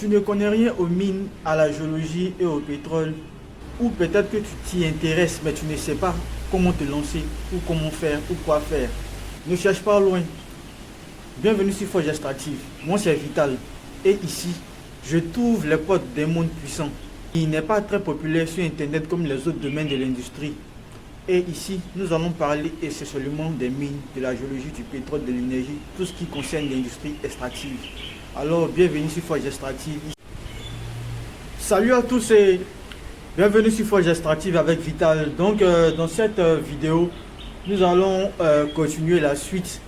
Tu ne connais rien aux mines, à la géologie et au pétrole, ou peut-être que tu t'y intéresses, mais tu ne sais pas comment te lancer, ou comment faire, ou quoi faire. Ne cherche pas loin. Bienvenue sur Forge Extractive. Moi, c'est Vital. Et ici, je trouve les portes des mondes puissants. Il n'est pas très populaire sur Internet comme les autres domaines de l'industrie. Et ici, nous allons parler essentiellement des mines, de la géologie, du pétrole, de l'énergie, tout ce qui concerne l'industrie extractive. Alors, bienvenue sur Forge Extractive. Salut à tous et bienvenue sur Forge Extractive avec Vital. Donc, dans cette vidéo, nous allons continuer la suite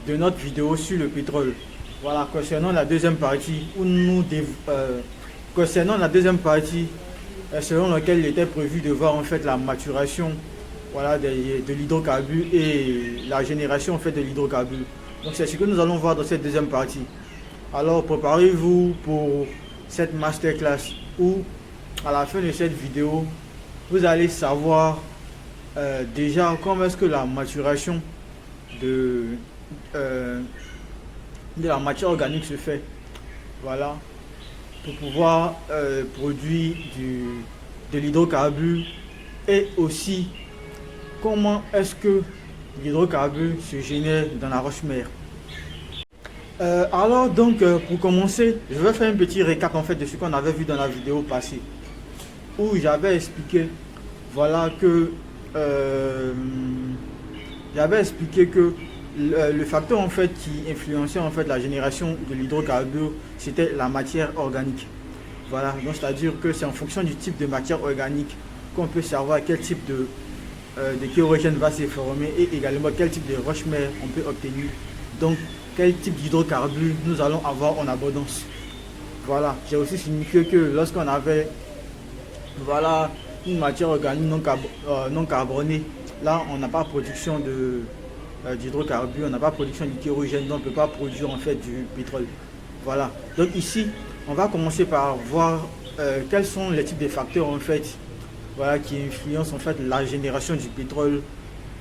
de notre vidéo sur le pétrole. Voilà, concernant la deuxième partie, selon laquelle il était prévu de voir en fait la maturation, voilà, de l'hydrocarbure et la génération en fait de l'hydrocarbure. Donc c'est ce que nous allons voir dans cette deuxième partie. Alors préparez-vous pour cette masterclass où à la fin de cette vidéo, vous allez savoir déjà comment est-ce que la maturation de la matière organique se fait. Voilà, pour pouvoir produire de l'hydrocarbure et aussi comment est-ce que l'hydrocarbure se génère dans la roche-mère. Alors donc pour commencer, je vais faire un petit récap en fait de ce qu'on avait vu dans la vidéo passée où j'avais expliqué le facteur en fait qui influençait en fait la génération de l'hydrocarbure, c'était la matière organique. Voilà, donc c'est-à-dire que c'est en fonction du type de matière organique qu'on peut savoir quel type de kérogène va se former et également quel type de roche-mère on peut obtenir. Donc quel type d'hydrocarbures nous allons avoir en abondance. Voilà, j'ai aussi signifié que lorsqu'on avait une matière organique non carbonée, là on n'a pas production d'hydrocarbures, on n'a pas production de kérogène, donc on ne peut pas produire en fait du pétrole. Voilà, donc ici on va commencer par voir quels sont les types de facteurs en fait qui influencent en fait la génération du pétrole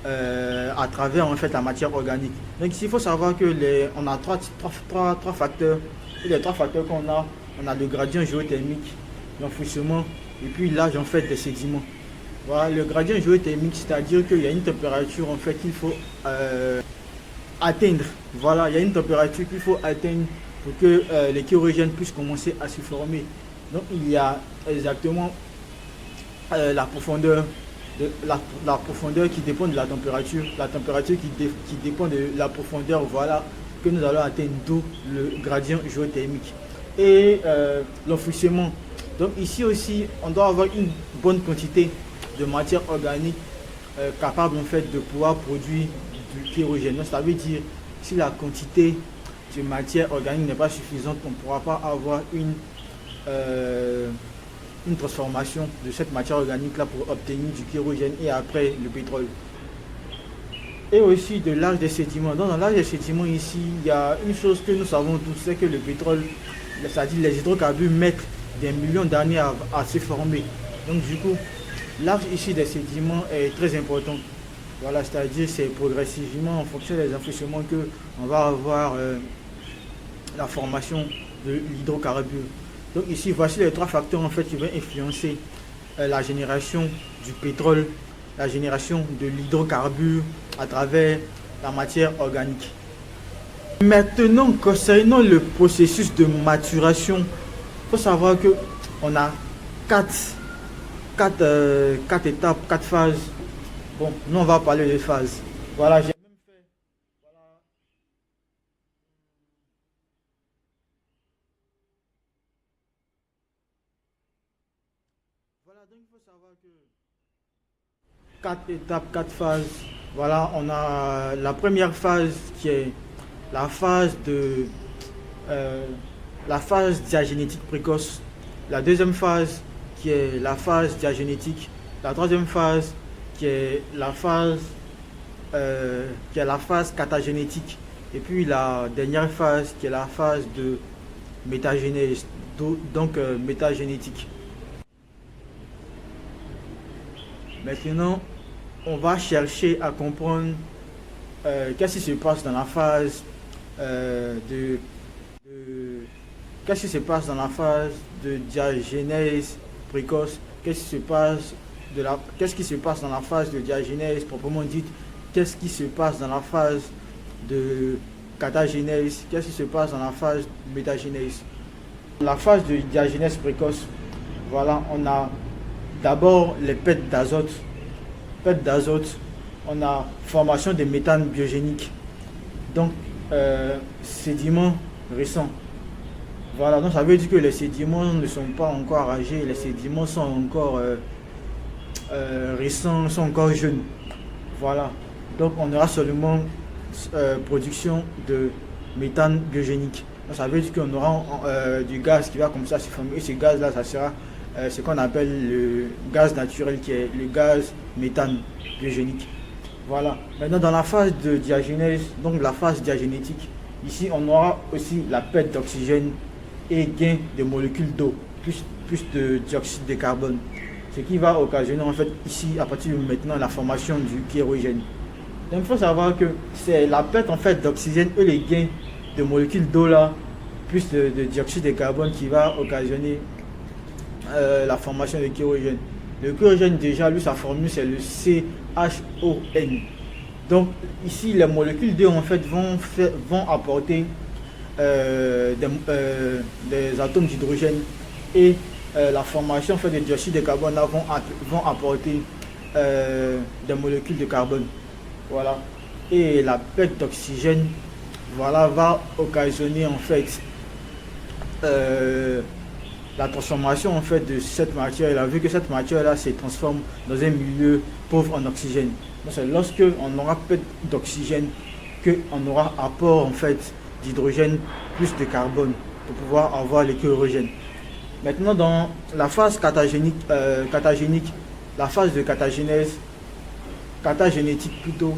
à travers en fait la matière organique. Donc ici il faut savoir que on a trois facteurs. Et les trois facteurs qu'on a, on a le gradient géothermique, l'enfouissement et puis l'âge en fait des sédiments. Voilà, le gradient géothermique, c'est-à-dire qu'il y a une température en fait qu'il faut atteindre. Voilà, il y a une température qu'il faut atteindre pour que les kérogènes puissent commencer à se former. Donc il y a exactement la profondeur qui dépend de la température qui dépend de la profondeur, voilà, que nous allons atteindre, d'où le gradient géothermique et l'enfouissement. Donc ici aussi on doit avoir une bonne quantité de matière organique capable en fait de pouvoir produire du kérogène. Donc ça veut dire si la quantité de matière organique n'est pas suffisante, on ne pourra pas avoir une transformation de cette matière organique là pour obtenir du kérogène et après le pétrole. Et aussi de l'âge des sédiments. Donc dans l'âge des sédiments ici, il y a une chose que nous savons tous, c'est que le pétrole, c'est-à-dire les hydrocarbures, mettent des millions d'années à se former. Donc du coup, l'âge ici des sédiments est très important. Voilà, c'est-à-dire c'est progressivement en fonction des enfouissements que on va avoir la formation de l'hydrocarbure. Donc ici, voici les trois facteurs en fait qui vont influencer la génération du pétrole, la génération de l'hydrocarbure à travers la matière organique. Maintenant, concernant le processus de maturation, il faut savoir que on a quatre étapes, quatre phases. Bon, nous on va parler de phases. Voilà, donc il faut savoir que quatre étapes, quatre phases. Voilà, on a la première phase qui est la phase diagénétique précoce. La deuxième phase qui est la phase diagénétique. La troisième phase qui est la phase catagénétique. Et puis la dernière phase qui est la phase de métagénèse, donc métagénétique. Maintenant, on va chercher à comprendre qu'est-ce qui se passe dans la phase qu'est-ce qui se passe dans la phase de diagénèse précoce, qu'est-ce qui se passe dans la phase de diagénèse proprement dite, qu'est-ce qui se passe dans la phase de catagénèse, qu'est-ce qui se passe dans la phase de métagénèse. La phase de diagénèse précoce, voilà, on a d'abord les pètes d'azote. Pètes d'azote, on a formation des méthanes biogéniques. Donc, sédiments récents. Voilà, donc ça veut dire que les sédiments ne sont pas encore âgés, les sédiments sont encore récents, sont encore jeunes. Voilà, donc on aura seulement production de méthane biogénique. Donc ça veut dire qu'on aura du gaz qui va comme ça se former. Et ce gaz-là, ça sera ce qu'on appelle le gaz naturel, qui est le gaz méthane biogénique. Voilà. Maintenant, dans la phase de diagénèse, donc la phase diagénétique, ici on aura aussi la perte d'oxygène et gain de molécules d'eau, plus de dioxyde de carbone. Ce qui va occasionner en fait ici, à partir de maintenant, la formation du kérogène. Donc il faut savoir que c'est la perte en fait d'oxygène et les gains de molécules d'eau là, plus de dioxyde de carbone qui va occasionner la formation de kérogène. Le kérogène déjà, lui, sa formule c'est le CHON. Donc ici les molécules d'eau en fait vont apporter des atomes d'hydrogène et la formation en fait de dioxyde de carbone là, vont apporter des molécules de carbone. Voilà. Et la perte d'oxygène, voilà, va occasionner en fait la transformation en fait de cette matière là, vu que cette matière là se transforme dans un milieu pauvre en oxygène. Donc c'est lorsque on aura perte d'oxygène qu'on aura apport en fait d'hydrogène plus de carbone pour pouvoir avoir le kérogène. Maintenant dans la phase catagénique, la phase de catagénétique plutôt,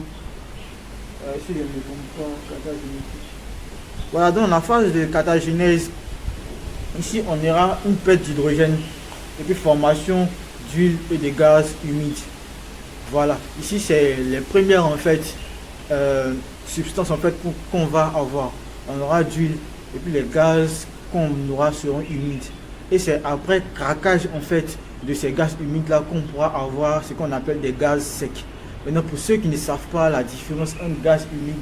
si je ne me trompe pas, catagénétique. Voilà, dans la phase de catagénèse, ici on aura une perte d'hydrogène et puis formation d'huile et de gaz humides. Voilà, ici c'est les premières en fait substances en fait qu'on va avoir. On aura d'huile et puis les gaz qu'on aura seront humides. Et c'est après craquage en fait de ces gaz humides là qu'on pourra avoir ce qu'on appelle des gaz secs. Maintenant, pour ceux qui ne savent pas la différence entre gaz humide,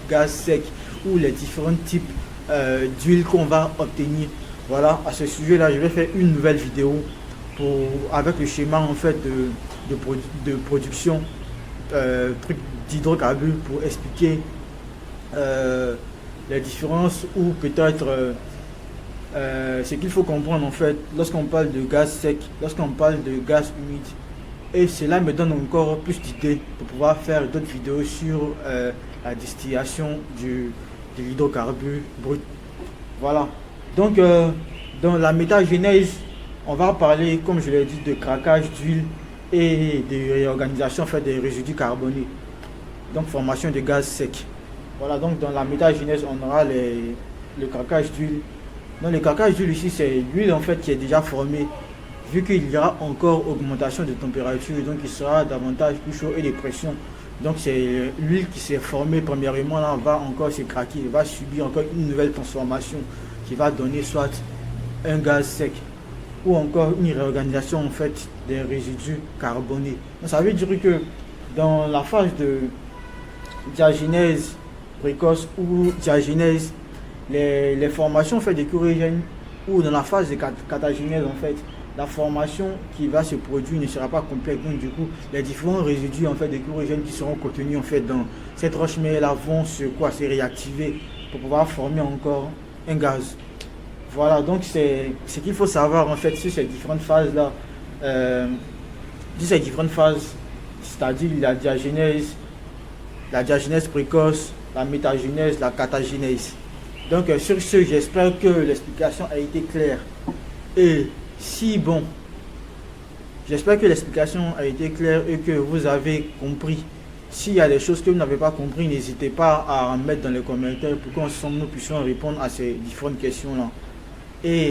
gaz sec ou les différents types d'huile qu'on va obtenir, voilà, à ce sujet là je vais faire une nouvelle vidéo avec le schéma en fait de production d'hydrocarbures pour expliquer les différences ou peut-être ce qu'il faut comprendre en fait lorsqu'on parle de gaz sec, lorsqu'on parle de gaz humide. Et cela me donne encore plus d'idées pour pouvoir faire d'autres vidéos sur la distillation de l'hydrocarbure brut. Voilà. Donc dans la métagénèse, on va parler, comme je l'ai dit, de craquage d'huile et de réorganisation en fait, des résidus carbonés. Donc formation de gaz secs. Voilà, donc dans la métagénèse, on aura le craquage d'huile. Dans le craquage d'huile ici, c'est l'huile en fait qui est déjà formée. Vu qu'il y aura encore augmentation de température, donc il sera davantage plus chaud et de pression. Donc c'est l'huile qui s'est formée premièrement là, va encore se craquer, va subir encore une nouvelle transformation qui va donner soit un gaz sec ou encore une réorganisation en fait des résidus carbonés. Donc ça veut dire que dans la phase de diagénèse précoce ou diagénèse, les formations en fait de kérogène, ou dans la phase de catagénèse en fait, la formation qui va se produire ne sera pas complète. Donc du coup, les différents résidus en fait de kérogène qui seront contenus en fait dans cette roche mère là vont se réactiver pour pouvoir former encore un gaz. Voilà, donc c'est ce qu'il faut savoir en fait sur ces différentes phases là, c'est-à-dire la diagénèse précoce, la métagénèse, la catagénèse. Donc sur ce, j'espère que l'explication a été claire. Et si bon, j'espère que l'explication a été claire et que vous avez compris. S'il y a des choses que vous n'avez pas compris, n'hésitez pas à en mettre dans les commentaires pour qu'ensemble nous puissions répondre à ces différentes questions là. Et